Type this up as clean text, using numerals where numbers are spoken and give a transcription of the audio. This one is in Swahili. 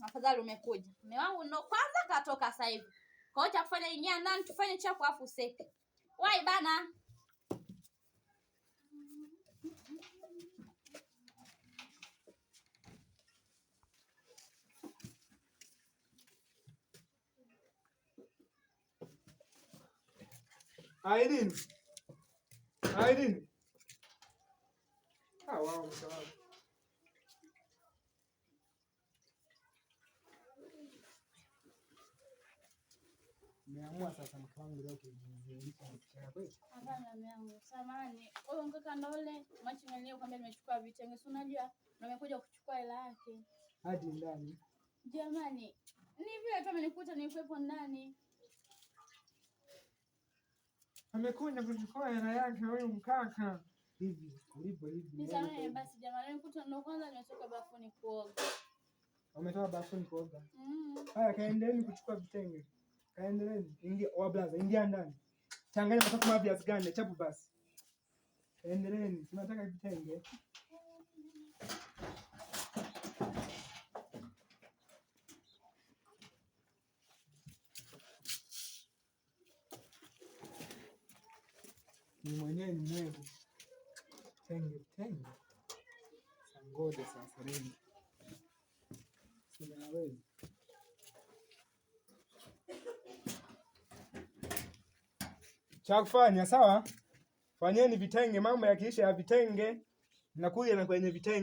Afadhali umekuja. Mume wangu ndo kwanza katoka sasa hivi. Kwa hiyo cha kufanya ingia ndani tufanye chapo afu usepe. Wai bana. Irene. Wow, sawa. Nimeamua sasa mke wangu leo kujizuilisha mchana kweli. Hapana mume wangu. Samahani. Wewe mkaka ndo ule machi mwenyewe kwamba nimechukua vitenge. Si unajua nimekuja kuchukua hela yake. Hadi ndani. Jamani, ni vile tu amenikuta nilikuwepo ndani. Amekuja kuchukua hela yake huyu mkaka. Hivi, ulipo hivi. Nisamehe basi jamani, nilikuta ndo kwanza nimetoka bafuni kuoga. Umetoka bafuni kuoga? Haya, kaendeleeni kuchukua vitenge. Kaendeleeni. Ingia wablaza, ingia ndani. Changanya matatu mapya gani chapu basi. Kaendeleeni, tunataka vitenge. Ni mwenyewe mwevu. Tenge. Sangoje sasa reni. Sinaweza. Cha kufanya sawa? Fanyeni vitenge, mambo yakiisha ya vitenge. Nakuja na kwenye vitenge.